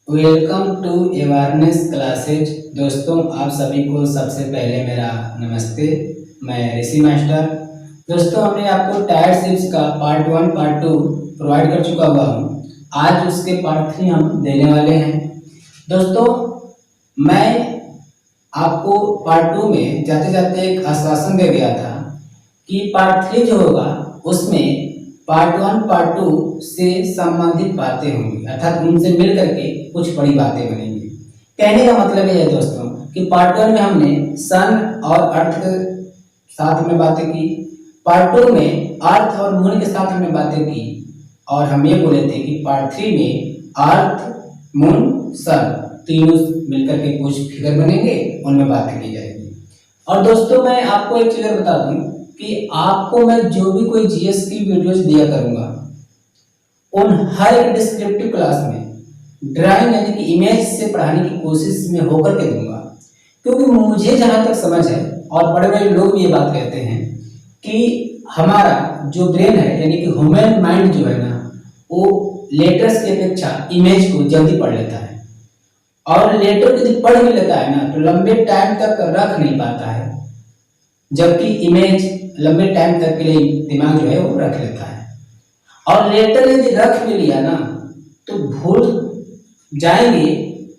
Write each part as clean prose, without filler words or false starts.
Welcome to awareness classes. दोस्तों, आप सभी को सबसे पहले मेरा नमस्ते। मैं ऋषि मास्टर। दोस्तों, हमने आपको टायर शिप्स का पार्ट 1 पार्ट 2 प्रोवाइड कर चुका हुआ हूँ। आज उसके पार्ट 3 हम देने वाले हैं। दोस्तों, मैं आपको पार्ट 2 में जाते जाते एक आश्वासन दे गया था कि पार्ट 3 जो होगा उसमें पार्ट 1 पार्ट 2 से संबंधित बातें होंगी, अर्थात उनसे मिल करके कुछ बड़ी बातें बनेंगी। कहने का मतलब ये है दोस्तों कि पार्ट 1 में हमने सन और अर्थ के साथ में बातें की, पार्ट 2 में अर्थ और मून के साथ हमने बातें की, और हम ये बोले थे कि पार्ट 3 में अर्थ, मून, सन तीनों मिलकर के कुछ फिगर बनेंगे, उनमें बातें की जाएगी। और दोस्तों, मैं आपको एक चीज बता दूं कि आपको मैं जो भी कोई जीएस की वीडियोस दिया करूंगा, उन हर एक डिस्क्रिप्टिव क्लास में ड्राइंग यानी कि इमेज से पढ़ाने की कोशिश में होकर के दूंगा। क्योंकि मुझे जहां तक समझ है और बड़े बड़े लोग भी ये बात कहते हैं कि हमारा जो ब्रेन है यानी कि ह्यूमन माइंड जो है ना, वो लेटर्स की अपेक्षा इमेज को जल्दी पढ़ लेता है, और लेटर को यदि पढ़ भी लेता है ना तो लंबे टाइम तक रख नहीं पाता है, जबकि इमेज लंबे टाइम तक के लिए दिमाग जो है वो रख लेता है। और लेटर यदि रख भी लिया ना तो भूल जाएंगे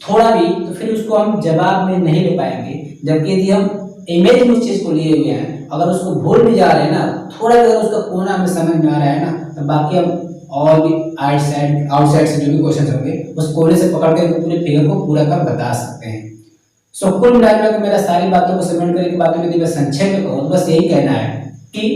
थोड़ा भी, तो फिर उसको हम जवाब में नहीं ले पाएंगे। जबकि यदि हम इमेज में उस चीज को लिए हुए हैं, अगर उसको भूल भी जा रहे हैं ना, थोड़ा भी अगर उसका कोना में समझ में आ रहा है ना, तो बाकी हम और भी आउटसाइड से जो भी क्वेश्चन होंगे उस कोने से पकड़ कर पूरे फिगर को पूरा कर बता सकते हैं। सो कुल मिलाकर के मेरा सारी बातों को समेट कर एक बातों में मैं संक्षेप में कहूँ, बस यही कहना है कि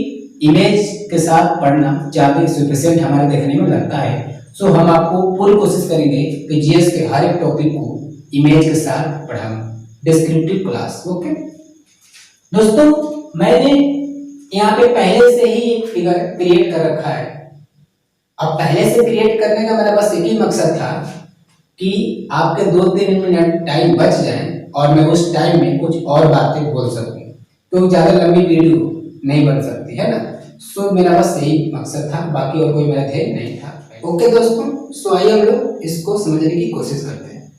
इमेज के साथ पढ़ना ज्यादा सफिशिएंट हमारे देखने में लगता है। सो हम आपको पूरी कोशिश करेंगे कि जीएस के हर एक टॉपिक को इमेज के साथ पढ़ाऊं, डिस्क्रिप्टिव क्लास। ओके दोस्तों, मैंने यहाँ पे पहले से ही एक फिगर क्रिएट कर रखा है। अब पहले से क्रिएट करने का मेरा बस एक ही मकसद था कि आपके 2-3 मिनट टाइम बच जाए और मैं उस टाइम में कुछ और बातें बोल सकूं, क्योंकि ज्यादा लंबी वीडियो नहीं बन सकती है ना। सो मेरा बस यही मकसद था, बाकी और कोई मेरा ध्येय नहीं था। ओके दोस्तों, सो आइए हम लोग इसको समझने की कोशिश करते हैं।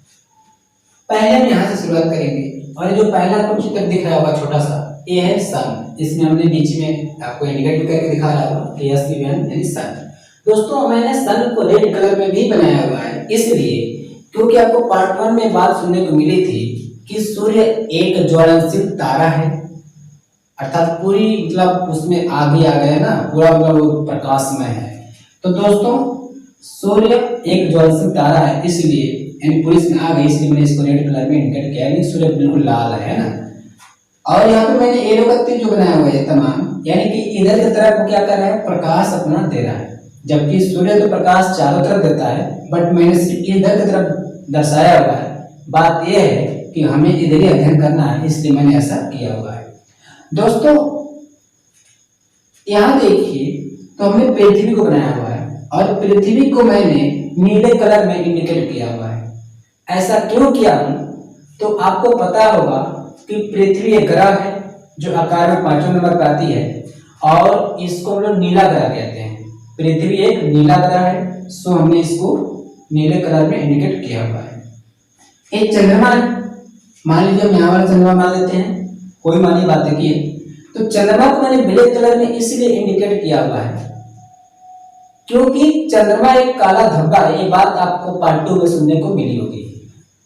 पहले हम यहाँ से शुरुआत करेंगे, और जो पहला आपको चित्र दिख रहा होगा छोटा सा, ये है सन। इसमें हमने बीच में आपको इंडिकेट करके दिखा रहा होगा कि SUN यानी सन। दोस्तों, मैंने सन को रेड कलर में भी बनाया हुआ है, इसलिए क्योंकि आपको पार्ट 1 में बात सुनने को मिली थी कि सूर्य एक ज्वलनशील तारा है, अर्थात पूरी मतलब उसमें आगे आ गया ना, पूरा मतलब प्रकाशमय है। तो दोस्तों, सूर्य एक ज्वलनशील तारा है, इसलिए यानी पूरी इसमें आ गई, इसलिए मैंने इसको रेड कलर में इंडिकेट किया है। सूर्य बिल्कुल लाल है ना। और यहाँ पे मैंने एरो का तीर जो बनाया हुआ है तमाम, यानी कि इधर की तरफ क्या कर रहा है, प्रकाश अपना दे रहा है, जबकि सूर्य तो प्रकाश चारों तरफ देता है, बट मैंने सिर्फ इधर की तरफ दर्शाया हुआ है। बात यह है कि हमें इधर ही अध्ययन करना है, इसलिए मैंने ऐसा किया हुआ है। दोस्तों, यहाँ देखिए, तो हमने पृथ्वी को बनाया हुआ है, और पृथ्वी को मैंने नीले कलर में इंडिकेट किया हुआ है। ऐसा क्यों किया हूं, तो आपको पता होगा कि पृथ्वी एक ग्रह है जो आकार में 5वें नंबर पर आती है, और इसको हम लोग नीला ग्रह कहते हैं। पृथ्वी एक नीला ग्रह है, सो हमने इसको नीले कलर में इंडिकेट किया हुआ है। एक चंद्रमा है, मान लीजिए हम यहाँ वाला चंद्रमा मान लेते हैं, कोई मानी बातें की है, तो चंद्रमा को मैंने ब्लैक कलर में इसलिए इंडिकेट किया हुआ है क्योंकि चंद्रमा एक काला धब्बा है। ये बात आपको पार्ट 2 में सुनने को मिली होगी।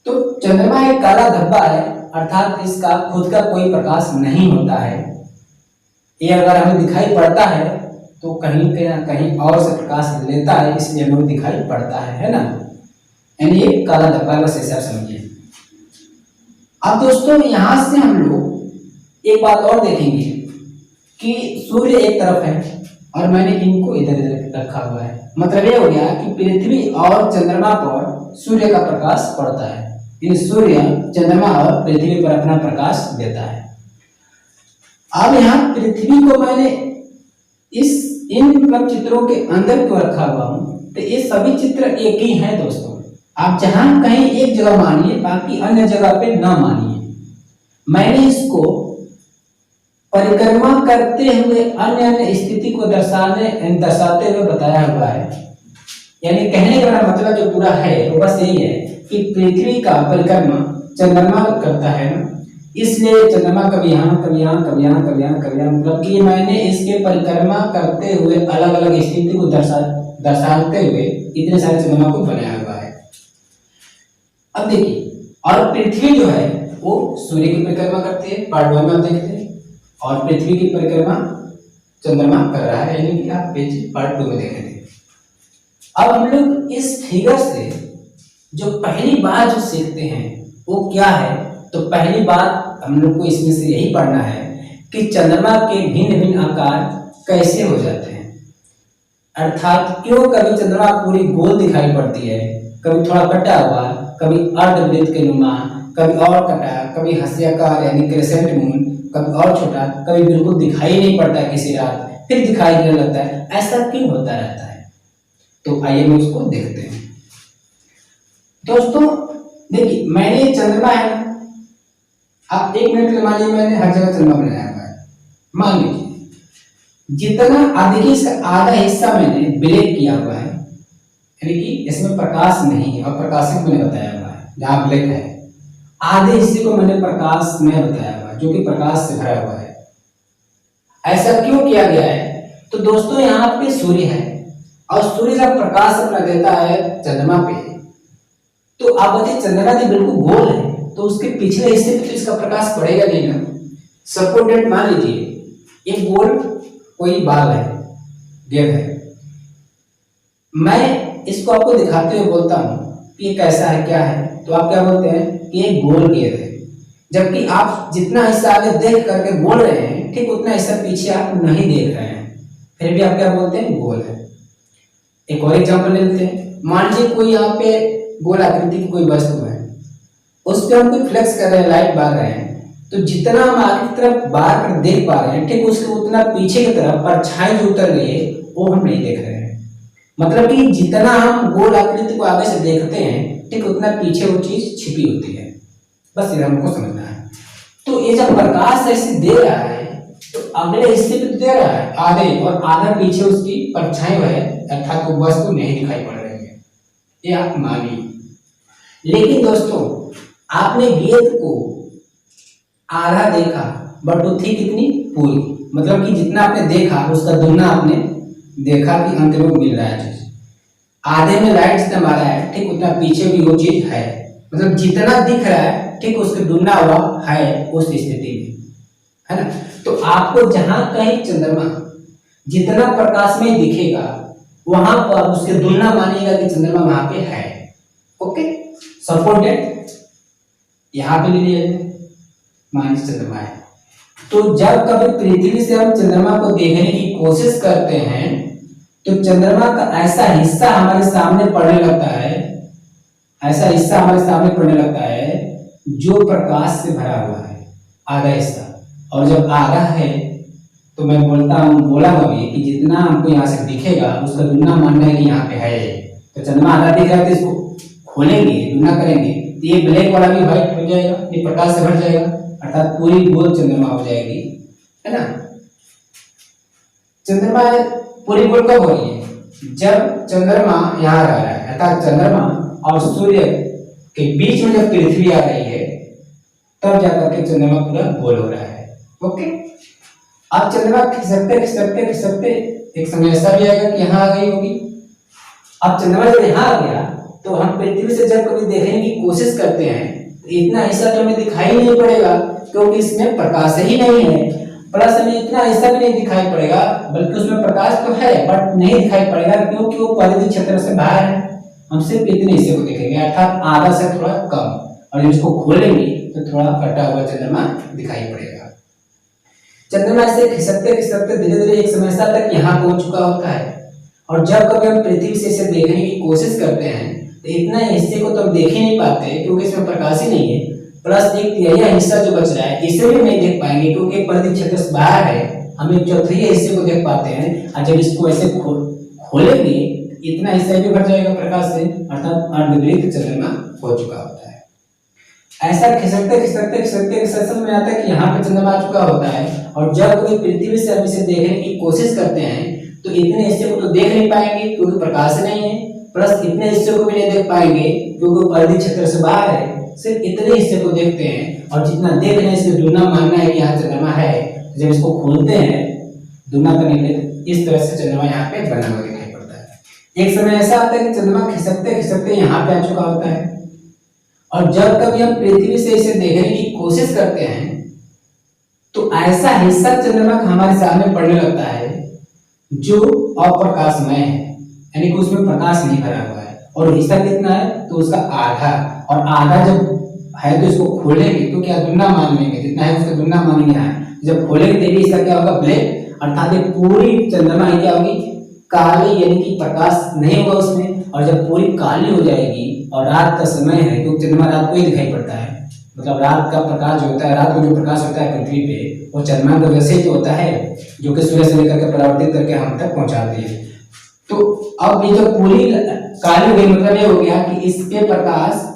तो चंद्रमा एक काला धब्बा है, अर्थात इसका खुद का कोई प्रकाश नहीं होता है। ये अगर हमें दिखाई पड़ता है तो कहीं कहीं और से प्रकाश लेता है, इसलिए हमें दिखाई पड़ता है ना। यानी ये काला धब्बा, बस ऐसा समझिए। अब दोस्तों, यहां से हम लोग एक बात और देखेंगे कि सूर्य एक तरफ है और मैंने इनको इधर इधर रखा हुआ है। मतलब ये हो गया कि पृथ्वी और चंद्रमा पर सूर्य का प्रकाश पड़ता है, यानी सूर्य चंद्रमा और पृथ्वी पर अपना प्रकाश देता है। अब यहाँ पृथ्वी को मैंने इन मतलब चित्रों के अंदर क्यों रखा हुआ हूं, तो ये सभी चित्र एक ही हैं दोस्तों। आप जहां कहीं एक जगह मानिए, बाकी अन्य जगह पे ना मानिए। मैंने इसको परिक्रमा करते हुए अन्य अन्य स्थिति को दर्शाते हुए बताया हुआ है। यानी कहने का मतलब जो पूरा है वो बस यही है कि कि पृथ्वी का परिक्रमा चंद्रमा करता है ना, इसलिए चंद्रमा कभी यहाँ कभी यहाँ कभी यहाँ कभी यहाँ कभी यहाँ, मतलब कि मैंने इसके परिक्रमा करते हुए अलग अलग स्थिति को दर्शाते हुए इतने सारे चंद्रमा को बनाया हुआ है। अब देखिए, और पृथ्वी जो है वो सूर्य की परिक्रमा करती है, पार्ट 1 में आप देखते हैं, और पृथ्वी की परिक्रमा चंद्रमा कर रहा है, यानी कि आप पेज पार्ट 2 में देख रहे थे। अब हम लोग इस फिगर से जो पहली बात जो सीखते हैं वो क्या है, तो पहली बात हम लोग को इसमें से यही पढ़ना है कि चंद्रमा के भिन्न भिन्न आकार कैसे हो जाते हैं, अर्थात क्यों कभी चंद्रमा पूरी गोल दिखाई पड़ती है, कभी थोड़ा कटा हुआ, कभी अर्धवृत्त के नुमा, कभी और कटा, कभी हंसियाकार यानी क्रेसेंट मून, कभी और छोटा, कभी बिल्कुल दिखाई नहीं पड़ता किसी रात, फिर दिखाई देने लगता है, ऐसा क्यों होता रहता है। तो आइए हम उसको देखते हैं। दोस्तों देखिए, मैंने चंद्रमा है, आप 1 मिनट के मान लीजिए मैंने हर जगह चंद्रमा बनाया हुआ है, मान लीजिए जितना आधे इसका आधा हिस्सा मैंने ब्लैक किया हुआ है, यानी कि इसमें प्रकाश नहीं है और प्रकाशित मैंने बताया हुआ है, जहाँ ब्लैक है आधे हिस्से को मैंने प्रकाश में बताया हुआ है, जो कि प्रकाश से भरा हुआ है। ऐसा क्यों किया गया है, तो दोस्तों यहाँ पे सूर्य है और सूर्य जब प्रकाश अपना देता है चंद्रमा पे, तो आप बताइए चंद्रमा जो बिल्कुल गोल है तो उसके पिछले हिस्से पे तो इसका प्रकाश पड़ेगा नहीं ना। सपोर्टेड मान लीजिए एक गोल कोई बाल है, गेंद है, मैं इसको आपको दिखाते हुए बोलता हूँ कि ये कैसा है क्या है, तो आप क्या बोलते हैं कि एक गोल गेंद है, जबकि आप जितना हिस्सा आगे देख करके बोल रहे हैं ठीक उतना हिस्सा पीछे आप नहीं देख रहे हैं, फिर भी आप क्या बोलते हैं गोल है। एक और एग्जांपल ले लेते हैं, मान लीजिए कोई यहाँ पे गोल आकृति की कोई वस्तु है, उस पर हम कोई फ्लेक्स कर रहे हैं, लाइट बार रहे हैं, तो जितना हम आगे की तरफ बार कर देख पा रहे हैं ठीक उसके उतना पीछे की तरफ परछाई जो उतर रही है वो हम नहीं देख रहे हैं। मतलब कि जितना हम गोल आकृति को आगे से देखते हैं ठीक उतना पीछे वो चीज छिपी होती है, बस ये हमको समझना है। तो ये जब प्रकाश ऐसे दे रहा है तो अगले हिस्से पे दे रहा है आधे, और आधा पीछे उसकी परछाई है, अर्थात वो वस्तु नहीं दिखाई पड़ रही है, ये आप मानिए। लेकिन दोस्तों आपने गेंद को आधा देखा बट वो थी कितनी पूरी, मतलब कि जितना आपने देखा उसका दुगना आपने देखा कि अंत में मिल रहा है चीज, आधे में लाइट जितना मारा है ठीक उतना पीछे भी वो चीज है, मतलब जितना दिख रहा है ठीक उसके दुगना हुआ है उस स्थिति में, है ना। तो आपको जहां कहीं चंद्रमा जितना प्रकाश में दिखेगा वहां पर उसके दुगना मानिएगा कि चंद्रमा वहां पे है। ओके, सपोर्टेड यहां पे ले लिया मान चंद्रमा है। तो जब कभी पृथ्वी से हम चंद्रमा को देखने की कोशिश करते हैं तो चंद्रमा का ऐसा हिस्सा हमारे सामने पड़ने लगता है, ऐसा हिस्सा हमारे सामने पड़ने लगता है जो प्रकाश से भरा हुआ है, आधा हिस्सा। और जब आधा है तो मैं बोला भी कि जितना हमको यहाँ से दिखेगा उसका दुगना मानना है कि यहाँ पे है। तो चंद्रमा आधा दिख रहा है तो इसको खोलेंगे, दुगना करेंगे तो ये ब्लैक वाला भी व्हाइट हो जाएगा, ये प्रकाश से भर जाएगा, अर्थात पूरी गोल चंद्रमा हो जाएगी, है ना। चंद्रमा पूरी गोल कब हो रही है, जब चंद्रमा यहाँ रह रहा है, अर्थात चंद्रमा और सूर्य के बीच में जब पृथ्वी आ रही है तब जाकर के चंद्रमा पूरा गोल हो रहा है। ओके, अब चंद्रमा खिसकते खिसकते खिसकते एक समय ऐसा भी आएगा कि यहाँ आ गई होगी। अब चंद्रमा जब यहाँ आ गया तो हम पृथ्वी से जब कभी देखने की कोशिश करते हैं तो इतना हिस्सा तो हमें दिखाई नहीं पड़ेगा क्योंकि इसमें प्रकाश ही नहीं है, प्लस हमें इतना हिस्सा भी नहीं दिखाई पड़ेगा, बल्कि उसमें प्रकाश तो है बट नहीं दिखाई पड़ेगा क्योंकि वो परिधि क्षेत्र से बाहर है। हम सिर्फ इतने हिस्से को देखेंगे, अर्थात आधा से थोड़ा कम, और जब इसको खोलेंगे तो थोड़ा कटा हुआ चंद्रमा दिखाई पड़ेगा। चंद्रमा ऐसे खिसकते खिसकते धीरे धीरे एक समय तक यहाँ पहुंच चुका होता है, और जब कभी हम पृथ्वी से इसे देखने की कोशिश करते हैं तो इतना हिस्से को तो हम देख ही नहीं पाते क्योंकि इसमें प्रकाश ही नहीं है, प्लस एक तिहाई हिस्सा जो बच रहा है इसे भी नहीं देख पाएंगे क्योंकि परिधि क्षेत्र से बाहर है। हम एक चौथाई हिस्से को देख पाते हैं, और जब इसको ऐसे खोलेंगे इतना हिस्सा भी भर जाएगा प्रकाश से, अर्थात अर्धवृत्त चंद्रमा हो चुका होता है। ऐसा खिसकते खिसकते खिसकते खिसकते में आता है कि यहाँ पे चंद्रमा आ चुका होता है, और जब कोई पृथ्वी से हम इसे देखने की कोशिश करते हैं तो इतने हिस्से को तो देख नहीं पाएंगे क्योंकि प्रकाश नहीं है, प्लस इतने हिस्से को भी नहीं देख पाएंगे क्योंकि परिधि क्षेत्र से बाहर है, सिर्फ इतने हिस्से को देखते हैं और जितना देख रहे हैं इसमें दुगना मानना है कि यहाँ चंद्रमा है। जब इसको खोलते हैं दुगना करने के लिए, इस तरह से चंद्रमा यहाँ पे बना हुआ दिखाई पड़ता है। एक समय ऐसा आता है कि चंद्रमा खिसकते खिसकते यहाँ पे आ चुका होता है, और जब कभी हम पृथ्वी से इसे देखने की कोशिश करते हैं तो ऐसा हिस्सा चंद्रमा का हमारे सामने पड़ने लगता है जो अप्रकाशमय है, यानी कि उसमें प्रकाश नहीं भरा हुआ है। और हिस्सा कितना है तो उसका आधा, और आधा जब है तो इसको खोलेंगे तो क्या दुगना मान लेंगे, जितना है उसका दुगना मानेंगे यहाँ। जब खोलेंगे तो इसका क्या होगा, ब्लैक, अर्थात ये पूरी चंद्रमा क्या होगी, काली, यानी कि प्रकाश नहीं होगा उसमें। और जब पूरी काली हो जाएगी और रात का समय है तो चंद्रमा रात को ही दिखाई पड़ता है, मतलब रात का प्रकाश जो होता है, रात में जो प्रकाश होता है पृथ्वी पे, वो चंद्रमा की वजह से तो होता है, जो कि सूर्य से लेकर के परावर्तित करके हम तक पहुंचाती है। तो अब ये जो पूरी काली हो गई, मतलब ये हो गया कि इसके प्रकाश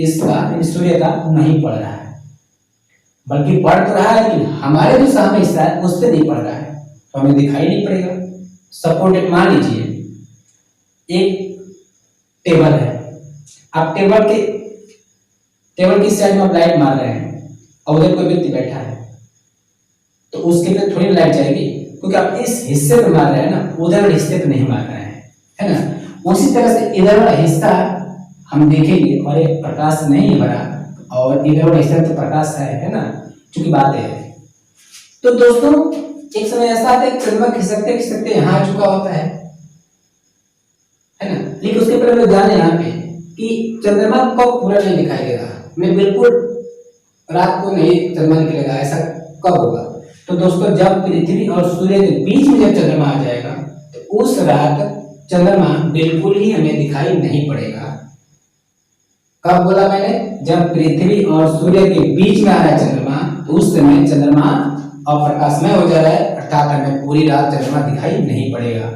इसका सूर्य का नहीं पड़ रहा है, बल्कि पड़ तो रहा है लेकिन हमारे जो सामने हिस्सा है उससे नहीं पड़ रहा है, तो हमें दिखाई नहीं पड़ेगा। सपोर्टेड मान लीजिए एक टेबल है, आप टेबल की साइड में आप लाइट मार रहे हैं और उधर कोई व्यक्ति बैठा है तो उसके लिए थोड़ी लाइट जाएगी, क्योंकि आप इस हिस्से पे मार रहे हैं ना, उधर वाले हिस्से पे नहीं मार रहे हैं, है ना। उसी तरह से इधर वाला हिस्सा हम देखेंगे और ये प्रकाश नहीं भरा, और इधर वाला हिस्सा तो प्रकाश है ना, चूंकि बातें है। तो दोस्तों एक समय ऐसा आता है कि चंद्रमा खिसकते खिसकते यहाँ आ चुका होता है ना। लेकिन उसके पहले लोग जाने यहाँ पे कि चंद्रमा कब पूरा नहीं दिखाई देगा, मैं बिल्कुल रात को नहीं चंद्रमा निकलेगा, ऐसा कब होगा। तो दोस्तों जब पृथ्वी और सूर्य के बीच में जब चंद्रमा आ जाएगा तो उस रात चंद्रमा बिल्कुल ही हमें दिखाई नहीं पड़ेगा। कब बोला मैंने, जब पृथ्वी और सूर्य के बीच में आ रहा है चंद्रमा, तो उस समय चंद्रमा अप्रकाशमय हो जा रहा है, अर्थात हमें पूरी रात चंद्रमा दिखाई नहीं पड़ेगा।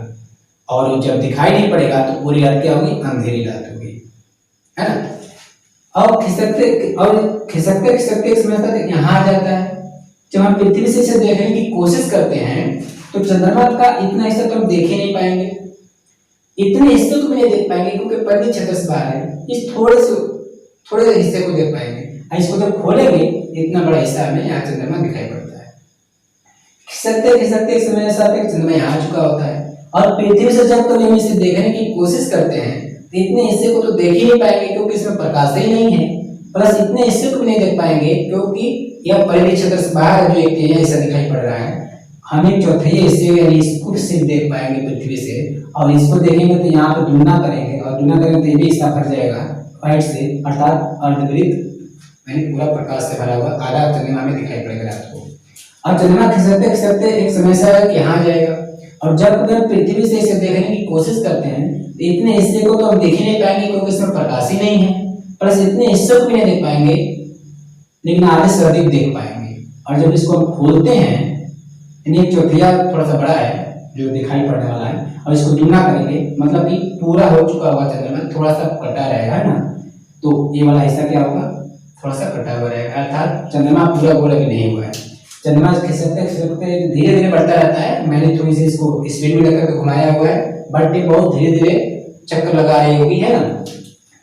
और जब दिखाई नहीं पड़ेगा तो पूरी रात क्या होगी, अंधेरी रात होगी, है ना। अब खिसकते खिसकते एक समय तक यहाँ आ जाता है। जब हम पृथ्वी से इसे देखने की कोशिश करते हैं तो चंद्रमा का इतना हिस्सा तो हम देख ही नहीं पाएंगे, इतने हिस्से को भी नहीं देख पाएंगे क्योंकि परिधि क्षेत्र से बाहर है। इस थोड़े से हिस्से को देख पाएंगे, इसको जब खोलेंगे इतना बड़ा हिस्सा हमें यहाँ चंद्रमा दिखाई पड़ता है। खिसकते खिसकते एक समय ऐसा आता है चंद्रमा यहाँ आ चुका होता है, और पृथ्वी से जब कभी हम इसे देखने की कोशिश करते हैं तो इतने हिस्से को तो देख ही नहीं पाएंगे क्योंकि इसमें प्रकाश ही नहीं है, प्लस इतने हिस्से को भी नहीं देख पाएंगे क्योंकि यह परिधि क्षेत्र से बाहर जो एक ऐसा दिखाई पड़ रहा है। हम एक चौथाई हिस्से यानी इसको सिर्फ देख पाएंगे पृथ्वी से, और इसको देखेंगे तो यहाँ पे दुगना करेंगे, और दुगना करेंगे तो ये भी हिस्सा भर जाएगा वाइट से, अर्थात अर्धवृत्त यानी पूरा प्रकाश से भरा हुआ आधा चंद्रमा में दिखाई पड़ेगा रात को। और चंद्रमा खिसकते खिसकते एक समय से आएगा कि यहाँ जाएगा, और जब हम पृथ्वी से इसे देखने की कोशिश करते हैं तो इतने हिस्से को तो हम देख ही नहीं पाएंगे क्योंकि इसमें प्रकाश ही नहीं है, प्लस इतने हिस्से को भी नहीं देख पाएंगे लेकिन आधे से अधिक देख पाएंगे। और जब इसको हम खोलते हैं, एक चौथिया थोड़ा सा बड़ा है जो दिखाई पड़ने वाला है, और इसको दुगना करेंगे मतलब कि पूरा हो चुका हुआ चंद्रमा थोड़ा सा कटा रहेगा, है ना। तो ये वाला हिस्सा क्या होगा, थोड़ा सा कटा हुआ रहेगा, अर्थात चंद्रमा पूरा गोल अभी नहीं हुआ है। चंद्रमा खिसकते खिसकते धीरे धीरे बढ़ता रहता है। मैंने थोड़ी सी इसको स्पीड में लेकर घुमाया हुआ है, बट ये बहुत धीरे धीरे चक्कर लगा रही होगी, है ना।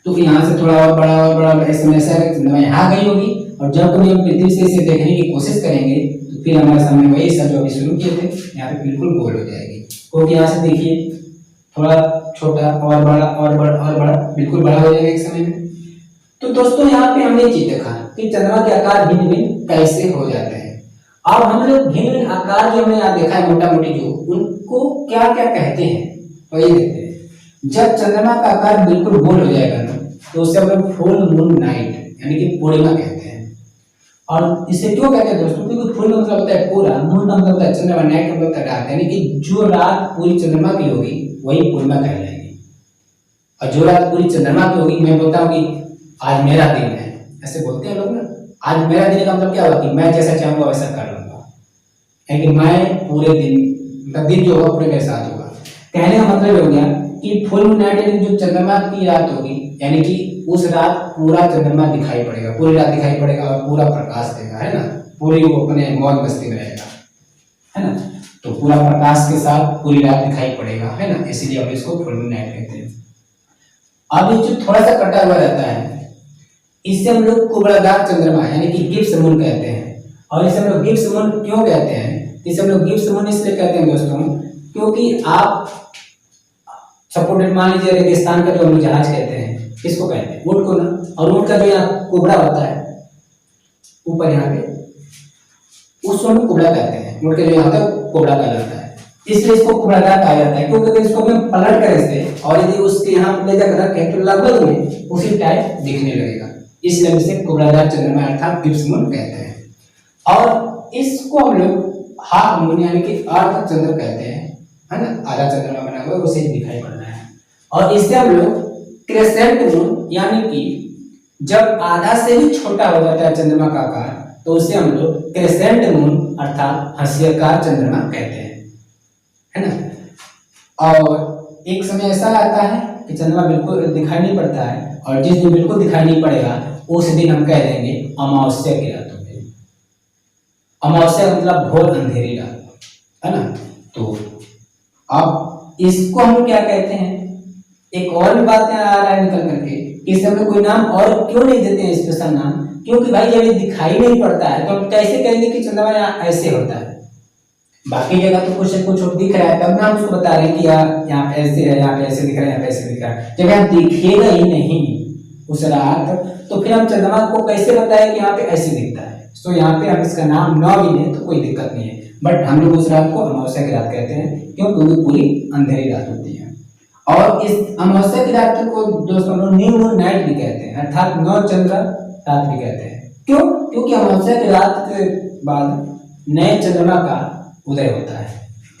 तो यहाँ से थोड़ा और बड़ा ऐसा चंद्रमा यहाँ गई होगी, और जब कभी हम पृथ्वी से इसे देखने की कोशिश करेंगे तो फिर हमारे सामने वही सब जो अभी शुरू किए थे यहाँ पे बिल्कुल गोल हो जाएगी। क्योंकि यहाँ से देखिए थोड़ा छोटा और बड़ा बिल्कुल बड़ा हो जाएगा एक समय में। तो दोस्तों यहाँ पे हमने चीज देखा कि चंद्रमा के आकार भिन्न भिन्न कैसे हो जाते हैं। अब हम लोग भिन्न भिन्न आकार जो हमने यहाँ देखा है मोटा मोटी जो, उनको क्या क्या कहते हैं तो ये देखते हैं। जब चंद्रमा का आकार बिल्कुल गोल हो जाएगा ना तो उसे हम लोग फुल मून नाइट यानी कि पूर्णिमा कहते हैं। और इसे क्यों कहते हैं दोस्तों, क्योंकि फुल मतलब होता है पूरा, मून का मतलब होता है चंद्रमा, नाइट का मतलब होता है रात, यानी कि जो रात पूरी चंद्रमा की होगी वही पूर्णिमा कहलाएगी, और जो रात पूरी चंद्रमा की होगी, मैं बोलता हूँ कि आज मेरा दिन है, ऐसे बोलते हैं लोग ना, आज मेरा दिन का मतलब क्या होगा कि मैं जैसा चाहूंगा वैसा कर लूंगा, यानी कि मैं पूरे दिन, मतलब दिन जो होगा पूरे मेरे साथ होगा। कहने का मतलब हो गया कि फुल मून नाइट यानी जो चंद्रमा की रात होगी, यानी कि उस रात पूरा चंद्रमा दिखाई पड़ेगा, पूरी रात दिखाई पड़ेगा और पूरा प्रकाश देगा, है ना। पूरी वो अपने मौज मस्ती में रहेगा, है ना। तो पूरा प्रकाश के साथ पूरी रात दिखाई पड़ेगा, है ना, इसीलिए हम इसको फुल मून नाइट कहते हैं। अब ये जो थोड़ा सा कटा हुआ रहता है, इससे हम लोग कुबड़ादार चंद्रमा यानी कि गिब्स मून कहते हैं। और इसे हम लोग गिब्स मून क्यों कहते हैं? इसे हम लोग गिब्स मून इसलिए कहते हैं दोस्तों, क्योंकि आप सपोर्टेड मान लीजिए रेगिस्तान का जो हम लोग जहाज कहते हैं, किसको कहते हैं? ऊँट को ना। और ऊँट का जो यहाँ कुबड़ा होता है ऊपर यहाँ पे, उसको हम कुबड़ा कहते हैं। ऊँट का जो यहाँ तक कुबड़ा कहलाता है, इसलिए इसको कुबड़ादार कहा जाता है। क्योंकि अगर इसको हम पलट करें से और यदि उसके यहाँ ले जाकर रखें तो लगभग में उसी टाइप दिखने लगेगा, इसलिए इसे कुबड़ादार चंद्रमा अर्थात गिब्स मून कहते हैं। और इसको हम लोग हाफ मून यानी कि अर्ध चंद्र कहते हैं, है ना, आधा चंद्रमा बना हुआ उसे दिखाई पड़ रहा है। और इससे हम लोग क्रेसेंट मून यानी कि जब आधा से भी छोटा हो जाता है चंद्रमा का आकार, तो उसे हम लोग क्रेसेंट मून अर्थात हास्यकार चंद्रमा कहते हैं, है ना। और एक समय ऐसा आता है कि चंद्रमा बिल्कुल दिखाई नहीं पड़ता है, और जिस दिन बिल्कुल दिखाई नहीं पड़ेगा उस दिन हम कह देंगे अमावस्या की रात होगी। अमावस्या मतलब घोर अंधेरी रात, है ना। तो अब इसको हम क्या कहते हैं, एक और भी बात यहाँ आ रहा है निकल करके, इस समय कोई नाम और क्यों नहीं देते हैं स्पेशल नाम? क्योंकि भाई जब ये दिखाई नहीं पड़ता है तो हम कैसे कहेंगे कि चंद्रमा यहाँ ऐसे होता है? बाकी जगह तो कुछ दिख रहा है, तब ना हम उसको बता रहे हैं कि यहाँ पे ऐसे है, यहाँ पे ऐसे दिख रहा है, यहाँ पे ऐसे दिख रहा है। जब यहाँ दिखेगा ही नहीं उस रात, तो फिर हम चंद्रमा को कैसे बताएं कि यहाँ पे ऐसे दिखता है? तो यहाँ पे हम इसका नाम न भी लें तो कोई दिक्कत नहीं है, बट हम लोग उस रात को अमावस्या की रात कहते हैं, क्योंकि पूरी अंधेरी रात होती है। और इस अमावस्या की रात को दोस्तों लोग न्यू मून नाइट भी कहते हैं, अर्थात नौ चंद्र रात भी कहते हैं। क्यों? क्योंकि अमावस्या की रात के बाद नए चंद्रमा का उदय होता है।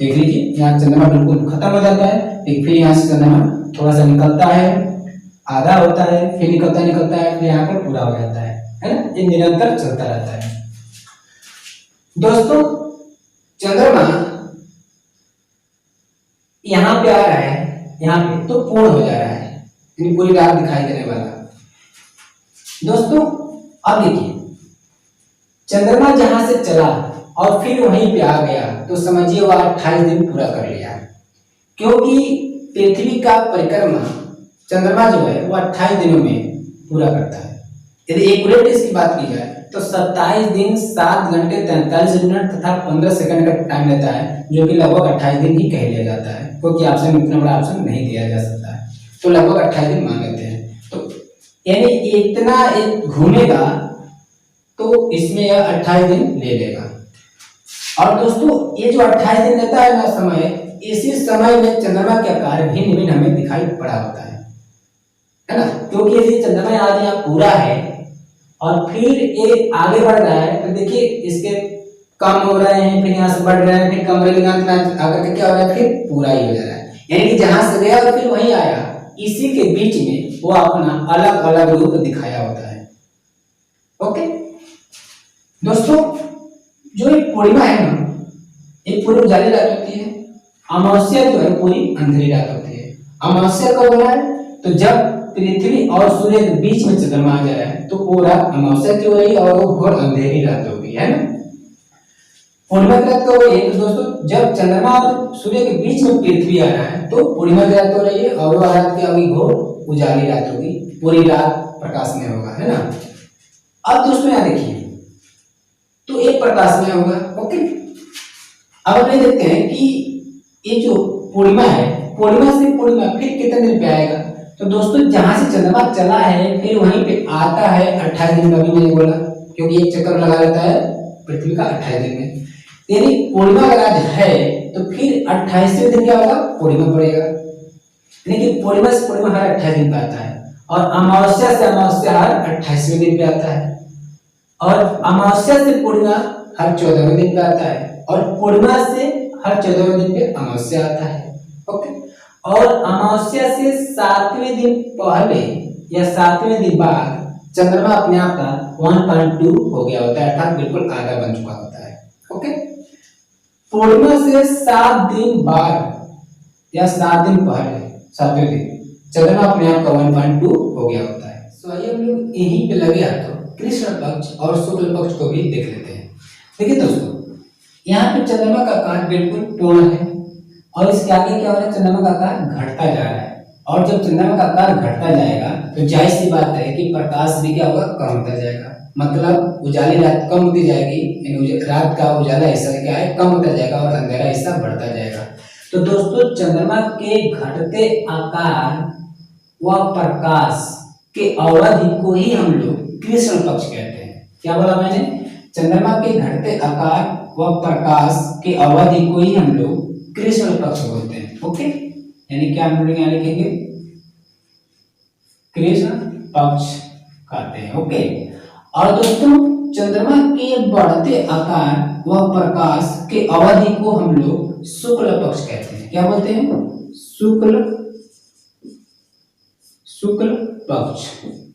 देख लीजिए, यहाँ चंद्रमा बिल्कुल खत्म हो जाता है, फिर यहाँ से चंद्रमा थोड़ा सा निकलता है, आधा होता है, फिर निकलता है, फिर यहाँ पर पूरा हो जाता है ना। ये निरंतर चलता रहता है दोस्तों। चंद्रमा यहाँ पे आ रहा है, यहाँ पे तो पूर्ण हो जा रहा है, यानी पूरी रात दिखाई देने वाला। दोस्तों अब देखिए, चंद्रमा जहां से चला और फिर वहीं पे आ गया, तो समझिए वो 28 दिन पूरा कर लिया। क्योंकि पृथ्वी का परिक्रमा चंद्रमा जो है वो 28 दिनों में पूरा करता है। यदि एक्यूरेट इसकी बात की जाए तो 27 दिन 7 घंटे 43 मिनट तथा 15 सेकंड का टाइम लेता है, जो कि लगभग 28 दिन ही कह लिया जाता है, क्योंकि ऑप्शन में इतना बड़ा ऑप्शन नहीं दिया जा सकता है, तो लगभग 28 दिन मान लेते हैं। तो यानी इतना घूमेगा तो इसमें यह 28 दिन ले लेगा। और दोस्तों ये जो 28 दिन लेता है ना समय, इसी समय में चंद्रमा के आकार भिन्न भिन्न हमें दिखाई पड़ा होता है ना। क्योंकि यदि चंद्रमा आज यहाँ पूरा है और फिर ये आगे बढ़ रहा है, तो देखिए इसके कम हो रहे हैं, फिर यहाँ से बढ़ रहे हैं, फिर कम रहेगा, आकर के क्या हो रहा है, फिर पूरा ही हो जा रहा है। यानी कि जहां से गया और फिर वहीं आया, इसी के बीच में वो अपना अलग अलग रूप दिखाया होता है। ओके दोस्तों, जो ये पूर्णिमा है ना, ये पूरी उजाली रात होती है, अमावस्या जो है पूरी अंधेरी रात होती है। अमावस्या कब हो रहा है? तो जब पृथ्वी और सूर्य के बीच में चंद्रमा आ जा रहा है, तो वो रात अमावस्या की हो रही है और वो घोर अंधेरी रात होगी, है ना। पूर्णिमा की रात कब हो रही है? तो दोस्तों जब चंद्रमा और सूर्य के बीच में पृथ्वी आ रहा है, तो पूर्णिमा की रात हो रही है, और वो रात की होगी घोर उजाली रात होगी, पूरी रात प्रकाश में होगा, है ना। अब दोस्तों यहाँ देखिए, तो एक प्रकाश में होगा। ओके, अब हम देखते हैं कि ये जो पूर्णिमा है, पूर्णिमा से पूर्णिमा फिर कितने दिन पे आएगा? तो दोस्तों जहां से चंद्रमा चला है फिर वहीं पे आता है 28 दिन में, भी मैंने बोला, क्योंकि एक चक्कर लगा लेता है पृथ्वी का 28 दिन में। यानी पूर्णिमा अगर आज है तो फिर 28वें दिन क्या होगा? पूर्णिमा पड़ेगा। यानी कि पूर्णिमा से पूर्णिमा हर 28 दिन पे आता है, और अमावस्या से अमावस्या हर 28वें दिन पे आता है, और अमावस्या से पूर्णिमा हर 14वें दिन पे आता है, और पूर्णिमा से हर 14वें दिन पे अमावस्या आता है। ओके, और अमावस्या से 7वें दिन पहले या 7वें दिन बाद चंद्रमा अपने आप का 1.2 हो गया होता है, अर्थात बिल्कुल आधा बन चुका होता है। ओके, पूर्णिमा से 7 दिन बाद या 7 दिन पहले 7वें दिन चंद्रमा अपने आप का 1.2 हो गया होता है। तो आइए हम लोग यहीं पे लगे हाथों कृष्ण पक्ष और शुक्ल पक्ष को भी देख लेते हैं। देखिए दोस्तों, यहाँ पे चंद्रमा का आकार बिल्कुल पूर्ण है, और इसके आगे क्या हो रहा है? चंद्रमा का आकार घटता जा रहा है, और जब चंद्रमा का आकार घटता जाएगा तो जाहिर सी बात है कि प्रकाश भी क्या होगा, कम होता जाएगा। मतलब उजाली रात कम होती जाएगी, यानी रात का उजाला हिस्सा क्या है, कम होता जाएगा और अंधेरा हिस्सा बढ़ता जाएगा। तो दोस्तों चंद्रमा के घटते आकार व प्रकाश के अवधि को ही हम लोग कृष्ण पक्ष कहते हैं। क्या बोला मैंने? चंद्रमा के घटते आकार व प्रकाश के अवधि को ही हम लोग कृष्ण पक्ष बोलते हैं। ओके, यानी क्या हम लोग यहाँ लिखेंगे, कृष्ण पक्ष कहते हैं। ओके, और दोस्तों चंद्रमा के बढ़ते आकार व प्रकाश के अवधि को हम लोग शुक्ल पक्ष कहते हैं। क्या बोलते हैं? शुक्ल पक्ष।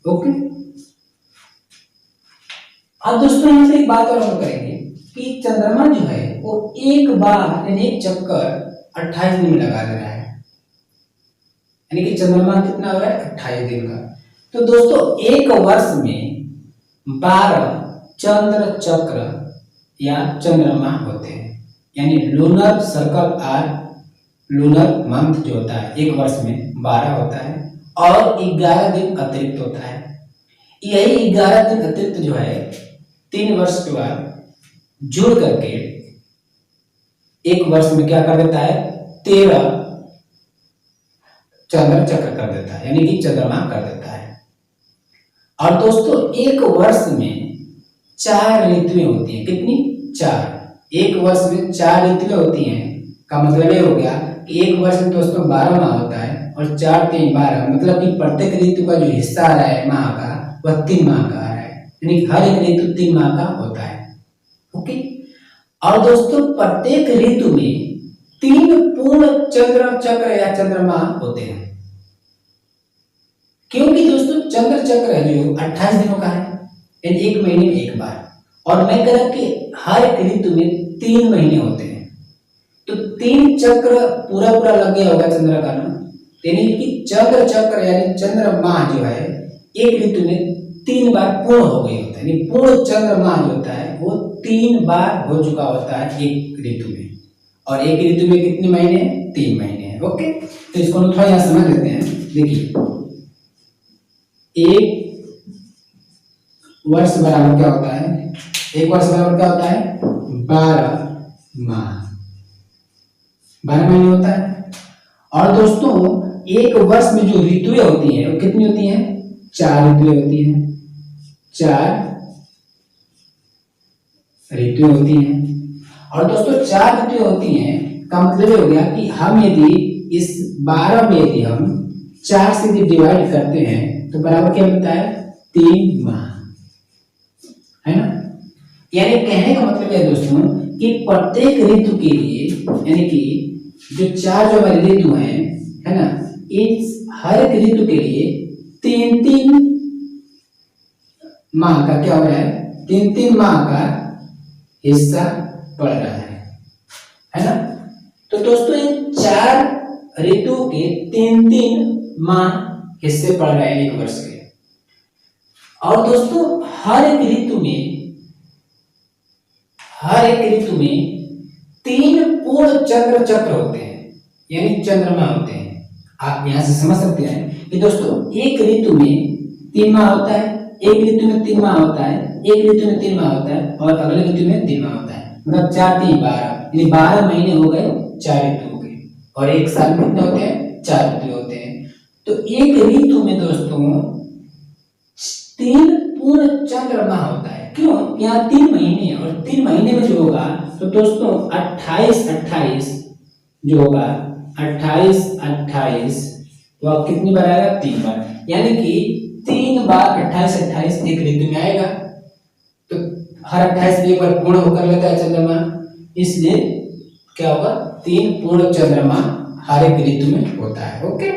ओके, अब दोस्तों यहाँ से एक बात और हम करेंगे कि चंद्रमा जो है वो एक बार यानी एक चक्कर 28 दिन में लगा दे रहा है, यानी कि चंद्रमा कितना हो रहा है, 28 दिन का। तो दोस्तों एक वर्ष में 12 चंद्र चक्र या चंद्रमा होते हैं, यानी lunar circle or lunar month जो होता है एक वर्ष में 12 होता है और 11 दिन अतिरिक्त होता है। यही 11 दिन अतिरिक्त जो है 3 वर्ष के बाद जुड़ करके एक वर्ष में क्या कर देता है, 13 चंद्र चक्र कर देता है, यानी कि चंद्रमा कर देता है। और दोस्तों एक वर्ष में 4 ऋतुएं होती हैं। कितनी? 4। एक वर्ष में 4 ऋतुएं होती हैं का मतलब ये हो गया कि एक वर्ष में दोस्तों 12 माह होता है और 4 3 12, मतलब कि प्रत्येक ऋतु का जो हिस्सा आ रहा है माह का वह 3 माह का आ रहा है, यानी हर एक ऋतु 3 माह का होता है। ओके, और दोस्तों प्रत्येक ऋतु में 3 पूर्ण चंद्र चक्र या चंद्रमा होते हैं, क्योंकि दोस्तों चंद्र चक्र है जो 28 दिनों का है, यानी एक महीने में एक बार। और मैं कह रहा कि हर एक ऋतु में 3 महीने होते हैं, तो 3 चक्र पूरा लग गया होगा चंद्र का ना, यानी कि चंद्र चक्र यानी चंद्रमा जो है एक ऋतु में 3 बार पूर्ण हो गई होता है, यानी पूर्ण चंद्रमा जो होता है वो 3 बार हो चुका होता है एक ऋतु में। और एक ऋतु में कितने महीने? 3 महीने हैं। ओके, तो इसको हम थोड़ा यहाँ समझ लेते हैं। देखिए, एक वर्ष बराबर क्या होता है? एक वर्ष बराबर क्या होता है? 12 माह, 12 महीने होता है। और दोस्तों एक वर्ष में जो ऋतुएं होती हैं वो कितनी होती हैं? 4 ऋतुएं होती हैं, 4 ऋतुएं होती हैं। और दोस्तों 4 ऋतुएं होती हैं का मतलब ये हो गया कि हम यदि इस 12 में यदि हम 4 से यदि डिवाइड करते हैं तो बराबर क्या मिलता है? 3 माह, है ना। यानी कहने का मतलब है दोस्तों कि प्रत्येक ऋतु के लिए, यानी कि जो 4 जो हमारे ऋतु हैं, है ना, इस हर एक ऋतु के लिए 3 माह का क्या हो रहा है? 3 माह का हिस्सा पड़ रहा है ना। तो दोस्तों इन 4 ऋतु के 3 माह हिस्से पड़ रहे हैं एक वर्ष के। और दोस्तों हर एक ऋतु में 3 पूर्ण चंद्र चक्र होते हैं, यानी चंद्रमा होते हैं। आप यहां से समझ सकते हैं कि दोस्तों एक ऋतु में 3 माह होता है, एक ऋतु में 3 माह होता है, एक ऋतु में 3 माह होता है और अगले ऋतु में 3 माह होता है। मतलब 4 3 12, यानी 12 महीने हो गए, 4 ऋतु हो गए। और एक साल में कितने होते हैं? 4 ऋतु होते हैं। तो एक ऋतु में दोस्तों 3 पूर्ण चंद्रमा होता है। क्यों? यहाँ 3 महीने हैं और 3 महीने में जो होगा तो दोस्तों 28 जो होगा 28 वह कितनी बार आएगा? 3 बार, यानी कि 3 बार 28 एक ऋतु में आएगा। तो हर 28 में एक बार पूर्ण होकर लेता है चंद्रमा, इसलिए क्या होगा? 3 पूर्ण चंद्रमा हर एक ऋतु में होता है। ओके,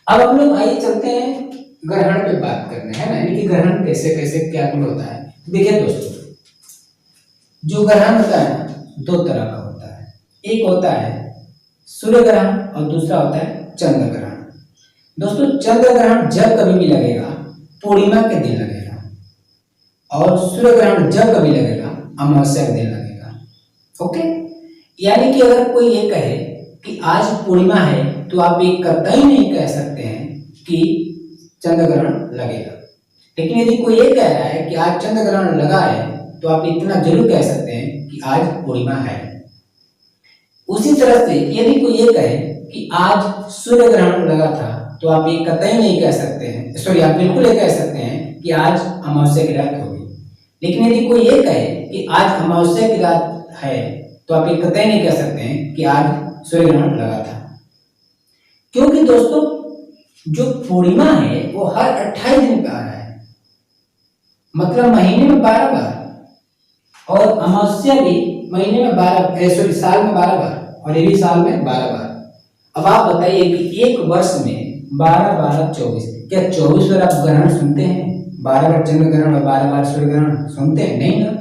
अब हम लोग आइए चलते हैं ग्रहण पे बात करने, है ना, यानी कि ग्रहण कैसे कैसे क्या कुल होता है। देखिए दोस्तों, जो ग्रहण होता है ना 2 तरह का होता है। एक होता है सूर्य ग्रहण और दूसरा होता है चंद्र ग्रहण। दोस्तों चंद्र ग्रहण जब कभी भी लगेगा पूर्णिमा के दिन लगेगा, और सूर्य ग्रहण जब कभी लगेगा अमावस्या के दिन लगेगा। ओके, यानी कि अगर कोई ये कहे कि आज पूर्णिमा है तो आप ये कतई नहीं कह सकते हैं कि चंद्र ग्रहण लगेगा। लेकिन यदि कोई ये कह रहा है कि आज चंद्र ग्रहण लगा है तो आप इतना जरूर कह सकते हैं कि आज पूर्णिमा है। उसी तरह से यदि कोई ये कहे कि आज सूर्य ग्रहण लगा था तो आप ये कतई नहीं कह सकते हैं, सॉरी आप बिल्कुल ये कह सकते हैं कि आज अमावस्या की रात होगी। लेकिन यदि कोई ये कहे कि आज अमावस्या की रात है तो आप ये कतई नहीं कह सकते हैं कि आज सूर्य ग्रहण लगा था। क्योंकि दोस्तों जो पूर्णिमा है वो हर 28 दिन पे आ रहा है, मतलब महीने में 12 बार, और अमावस्या भी महीने में 12 सॉरी साल में 12 बार, और ये भी साल में 12 बार। अब आप बताइए कि एक वर्ष में 12 12 24, क्या 24 बार आप ग्रहण सुनते हैं? 12 बार चंद्र ग्रहण और 12 बार सूर्य ग्रहण सुनते हैं? नहीं ना,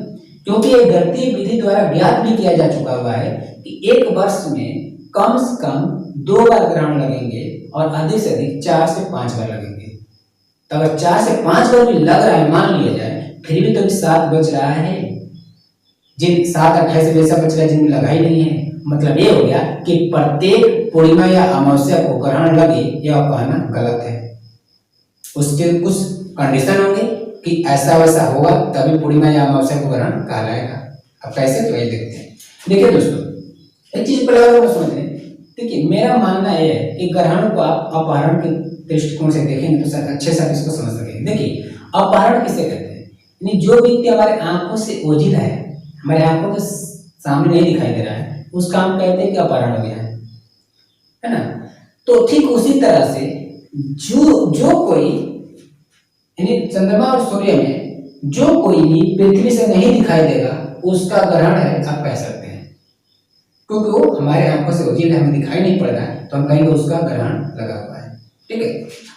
क्योंकि ये गणितीय विधि द्वारा ज्ञात भी किया जा चुका हुआ है कि एक वर्ष में कम से कम 2 बार ग्रहण लगेंगे और अधिक से अधिक 4 से 5 बार लगेंगे। तो अगर 4 से 5 बार भी लग रहा है, मान लिया जाए, फिर भी तो 7 बच रहा है। जिन 7 28 वैसा बच रहा है जिनमें लगा ही नहीं है। मतलब ये हो गया कि प्रत्येक पूर्णिमा या अमावस्या को ग्रहण लगे, यह कहना गलत है। उसके कुछ कंडीशन होंगे कि ऐसा वैसा होगा तभी पूर्णिमा या अमावस्या को ग्रहण कहलाएगा। अब कैसे, तो ये देखते हैं। देखिए दोस्तों, एक चीज पहले समझें। देखिए मेरा मानना यह है कि ग्रहण को आप अपहरण के दृष्टिकोण से देखेंगे तो अच्छे से आप इसको समझ सकेंगे। देखिए अपहरण किसे कहते हैं? यानी जो व्यक्ति हमारे आंखों से ओझिल है, हमारे आंखों के सामने नहीं दिखाई दे रहा है, उसका हम कहते हैं कि अपहरण हो गया है ना। तो ठीक उसी तरह से जो कोई यानी चंद्रमा और सूर्य में जो कोई भी पृथ्वी से नहीं दिखाई देगा उसका ग्रहण है, आप कह सकते हैं, क्योंकि वो हमारे आंखों से ओझिल है, हमें दिखाई नहीं पड़ रहा है, तो हम कहेंगे उसका ग्रहण लगा हुआ है। ठीक है,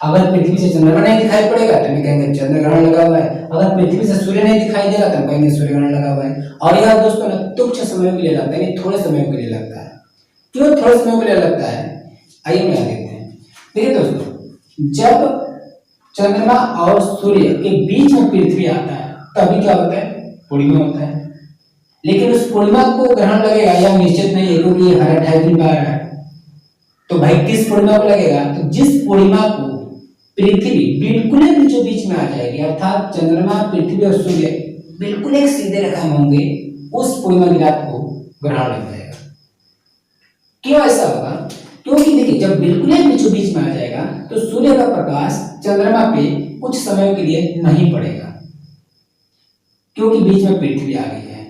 अगर पृथ्वी से चंद्रमा नहीं दिखाई पड़ेगा तो हम कहेंगे चंद्र ग्रहण लगा हुआ है। अगर पृथ्वी से सूर्य नहीं दिखाई देगा तो हम कहेंगे सूर्य ग्रहण लगा हुआ है। और यह दोस्तों ना तुच्छ समय के लिए लगता है, थोड़े समय के लिए लगता है। क्यों थोड़े समय के लिए लगता है? आइए मैं देखते हैं। देखिए दोस्तों, जब चंद्रमा और सूर्य के बीच में पृथ्वी आता है तभी क्या होता है? पूर्णिमा होता है। लेकिन उस पूर्णिमा को ग्रहण लगेगा यह निश्चित नहीं है, क्योंकि ये हर 28 दिन आ रहा है। तो भाई किस पूर्णिमा को लगेगा? तो जिस पूर्णिमा को पृथ्वी बिल्कुल बीचों बीच में आ जाएगी, अर्थात चंद्रमा पृथ्वी और सूर्य बिल्कुल एक सीधे रेखा में होंगे, उस पूर्णिमा की रात को ग्रहण लग जाएगा। क्यों ऐसा होगा? क्योंकि देखिए जब बिल्कुल बीचों बीच में आ जाएगा तो सूर्य का प्रकाश चंद्रमा पे कुछ समय के लिए नहीं पड़ेगा, क्योंकि बीच में पृथ्वी आ गई है,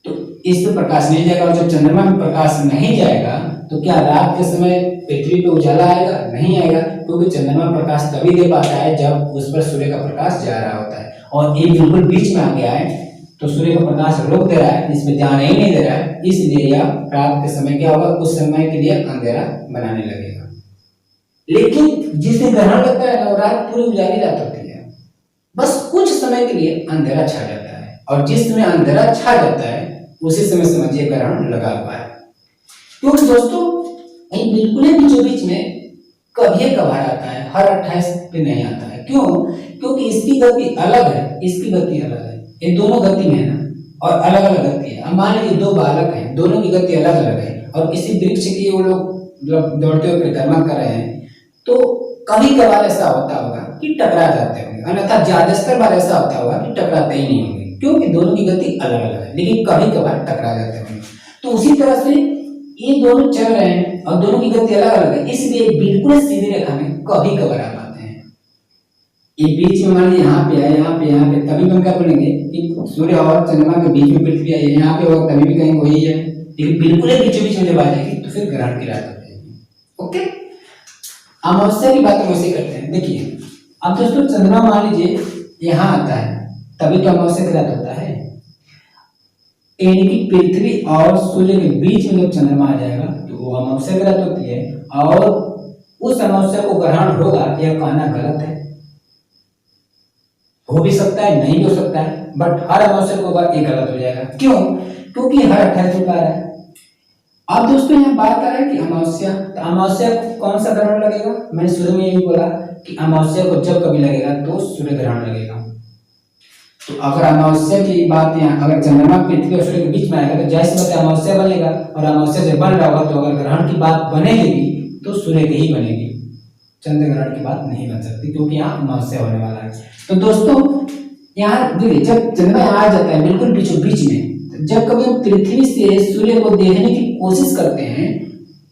तो इस पे प्रकाश नहीं जाएगा। और जब चंद्रमा में प्रकाश नहीं जाएगा तो क्या रात के समय पृथ्वी पे उजाला आएगा? नहीं आएगा, क्योंकि चंद्रमा प्रकाश तभी दे पाता है जब उस पर सूर्य का प्रकाश जा रहा होता है। और ये बिल्कुल बीच में आ गया है तो सूर्य का प्रकाश रोक दे रहा है, इसमें ध्यान ही नहीं दे रहा है, इसलिए यह रात के समय क्या होगा? उस समय के लिए अंधेरा बनाने लगेगा। लेकिन जिस दिन ग्रहण लगता है ना, रात पूरी उजाली रात होती है, बस कुछ समय के लिए अंधेरा छा जाता है, और जिस समय अंधेरा छा जाता है उसी समय समझिए ग्रहण लगा हुआ है। क्योंकि दोस्तों ये बिल्कुल बीचों बीच में कभी कभार आता है, हर 28 पे नहीं आता है। क्यों? क्योंकि इसकी गति अलग है, इसकी गति अलग है, ये दोनों गति में है ना, और अलग अलग गति है। अब मान लीजिए 2 बालक हैं, दोनों की गति अलग अलग है, और किसी वृक्ष की वो लोग मतलब दौड़ते हुए परिक्रमा कर रहे हैं, तो कभी कभार ऐसा होता होगा कि टकरा जाते होंगे, अन्यथा ज्यादातर बार ऐसा होता होगा कि टकराते ही नहीं होंगे, क्योंकि दोनों की गति अलग अलग है, लेकिन कभी कभार टकरा जाते होंगे। तो उसी तरह से ये दोनों चल रहे हैं और दोनों की गति अलग अलग है, इसलिए बिल्कुल सीधी रेखा में कभी कभार आ पाते हैं। ये बीच में मान लीजिए यहाँ पे है, यहाँ पे, तभी हम क्या बोलेंगे कि सूर्य और चंद्रमा के बीच में पृथ्वी आई है, यहाँ पे होगा तभी भी कहेंगे वही है। लेकिन बिल्कुल बीचों बीच में जब आ जाएगी तो फिर ग्रहण की रात हो जाएगी। ओके, अमावस्या की बात हम ऐसे करते हैं। देखिए अब दोस्तों चंद्रमा मान लीजिए यहाँ आता है, तभी तो अमावस्या की रात होता है। यानी कि पृथ्वी और सूर्य के बीच में जब चंद्रमा आ जाएगा तो वो अमावस्या की रात होती है, और उस अमावस्या को ग्रहण होगा यह कहना गलत है। हो भी सकता है, नहीं हो सकता है, बट हर अमावस्या को होगा ये गलत हो जाएगा। क्यों? क्योंकि हर 28 दिन का है। अब दोस्तों यहाँ बात आ रहा है कि अमावस्या, तो अमावस्या को कौन सा ग्रहण लगेगा? मैंने शुरू में यही बोला कि अमावस्या को जब कभी लगेगा तो सूर्य ग्रहण लगेगा। तो अगर अमावस्या की बात यहाँ, अगर चंद्रमा पृथ्वी और सूर्य के बीच में आएगा तो जैसे बात अमावस्या बनेगा, और अमावस्या जब बन रहा होगा तो अगर ग्रहण की बात बनेगी तो सूर्य की ही बनेगी, चंद्र ग्रहण की बात नहीं बन सकती, क्योंकि यहाँ अमावस्या होने वाला है। तो दोस्तों यहाँ देखिए, जब चंद्रमा यहाँ आ जाता है बिल्कुल बीचों बीच में, जब कभी हम पृथ्वी से सूर्य को देखने की कोशिश करते हैं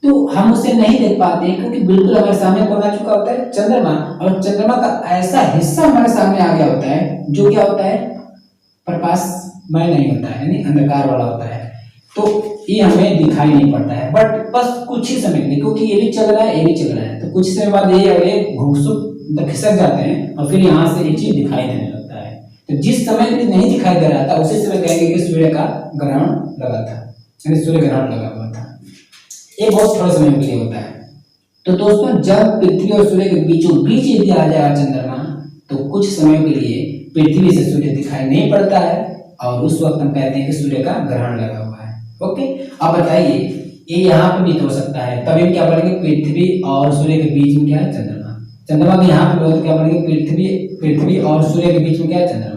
तो हम उसे नहीं देख पाते हैं, क्योंकि बिल्कुल हमारे सामने कौन आ चुका होता है, चंद्रमा। और चंद्रमा का ऐसा हिस्सा हमारे सामने आ गया होता है जो क्या होता है, प्रकाशमय नहीं होता है, यानी अंधकार वाला होता है। तो ये हमें दिखाई नहीं पड़ता है, बट बस कुछ ही समय के लिए, क्योंकि ये भी चल रहा है ये भी चल रहा है, तो कुछ समय बाद ये घुसुक खिसक जाते हैं और फिर यहाँ से ये चीज दिखाई देने लगता है। तो जिस समय के लिए नहीं दिखाई दे रहा था उसी समय कहेंगे कि सूर्य का ग्रहण लगा था, यानी सूर्य ग्रहण लगा हुआ था। ये बहुत थोड़े समय के लिए होता है। तो दोस्तों जब पृथ्वी और सूर्य के बीचों बीच यदि आ जाएगा चंद्रमा, तो कुछ समय के लिए पृथ्वी से सूर्य दिखाई नहीं पड़ता है, और उस वक्त हम कहते हैं कि सूर्य का ग्रहण लगा हुआ है। ओके, अब बताइए ये यहाँ पे भी हो सकता है, तभी हम क्या बोलेंगे, पृथ्वी और सूर्य के बीच में क्या है, चंद्रमा। चंद्रमा भी यहाँ पे तो क्या बोलेंगे, पृथ्वी और सूर्य के बीच में क्या है, चंद्रमा।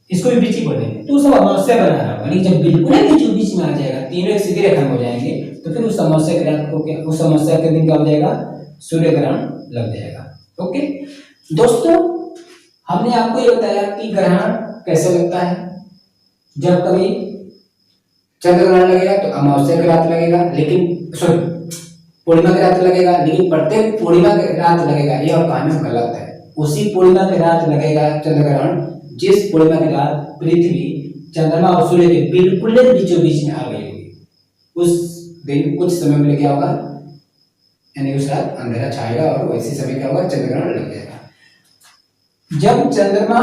इसको भी बीच ही बोलेंगे, तो सब अमावस्या बना रहा होगा। लेकिन जब बिल्कुल बीचों बीच में आ जाएगा, तीनों एक सीधी रेखा में हो जाएंगे, तो फिर उस अमावस्या के रात को क्या, उस अमावस्या के दिन क्या हो जाएगा, सूर्य ग्रहण लग जाएगा। ओके दोस्तों, हमने आपको ये बताया कि ग्रहण कैसे लगता है। जब कभी चंद्र ग्रहण लगेगा तो अमावस्या की रात लगेगा, लेकिन सॉरी पूर्णिमा की रात लगेगा, लेकिन प्रत्येक पूर्णिमा की रात लगेगा ये और कहना गलत है। उसी पूर्णिमा की रात लगेगा चंद्र ग्रहण जिस पूर्णिमा की रात पृथ्वी चंद्रमा और सूर्य के बिल्कुल बीचों बीच में आ गई होगी। उस दिन कुछ समय में क्या होगा, यानी उस रात अंधेरा छाएगा और वैसे समय क्या होगा, चंद्र ग्रहण लग जाएगा। जब चंद्रमा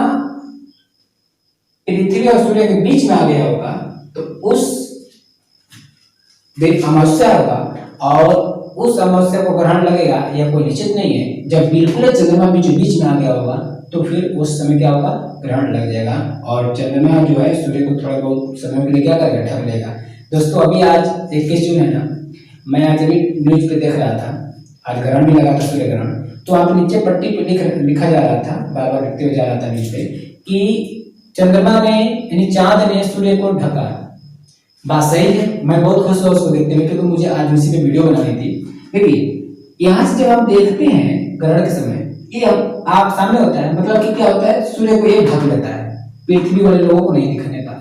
पृथ्वी और सूर्य के बीच में आ गया होगा तो उस दिन अमावस्या होगा, और उस अमावस्या को ग्रहण लगेगा यह कोई निश्चित नहीं है। जब बिल्कुल चंद्रमा बीचों बीच में आ गया होगा तो फिर उस समय क्या होगा, ग्रहण लग जाएगा, और चंद्रमा जो है सूर्य को थोड़ा बहुत समय के लिए क्या करेगा, ढक लेगा। दोस्तों अभी आज 21 जून है ना, मैं आज अभी न्यूज पे देख रहा था, आज ग्रहण भी लगा था, सूर्य ग्रहण। तो आप नीचे पट्टी पे लिखा जा रहा था, बार बार लिखते हुए जा रहा था न्यूज पे, कि चंद्रमा ने यानी चांद ने सूर्य को ढका। बात सही है, मैं बहुत खुश हुआ उसको देखते हुए, क्योंकि मुझे आज उसी पे वीडियो बनानी थी। देखिए यहाँ से जब हम देखते हैं ग्रहण के समय, ये आप सामने होता है, मतलब कि क्या होता है, सूर्य को ये ढक लेता है, पृथ्वी वाले लोगों को नहीं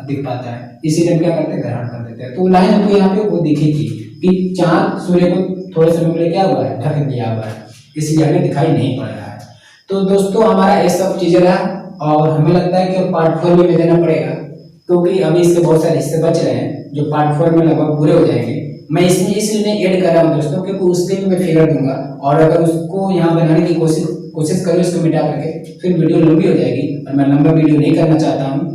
दिख पाता है, इसीलिए क्या करते हैं, ग्रहण कर देते हैं। तो लाइन हमको यहाँ पे वो दिखेगी कि चांद सूर्य को थोड़े समय के लिए क्या हुआ है, ढक दिया हुआ है, इसलिए हमें दिखाई नहीं पड़ रहा है। तो दोस्तों हमारा ये सब चीजें रहा, और हमें लगता है कि पार्ट 4 में देना पड़ेगा, क्योंकि अभी इसके बहुत सारे हिस्से बच रहे हैं जो पार्ट 4 में लगभग पूरे हो जाएंगे। मैं इसमें इसलिए ऐड कर रहा हूँ दोस्तों, क्योंकि उसके भी मैं फिगर दूंगा, और अगर उसको यहाँ बनाने की कोशिश करूँ इसको मिटा करके, फिर वीडियो लंबी हो जाएगी और मैं लंबा वीडियो नहीं करना चाहता हूँ।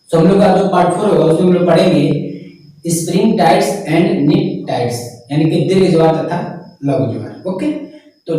तो हम लोग का जो पार्ट 4 होगा उसमें हम लोग पढ़ेंगे spring tides and nib tides, यानी कि दीर्घ ज्वार तथा लघु ज्वार। ओके, तो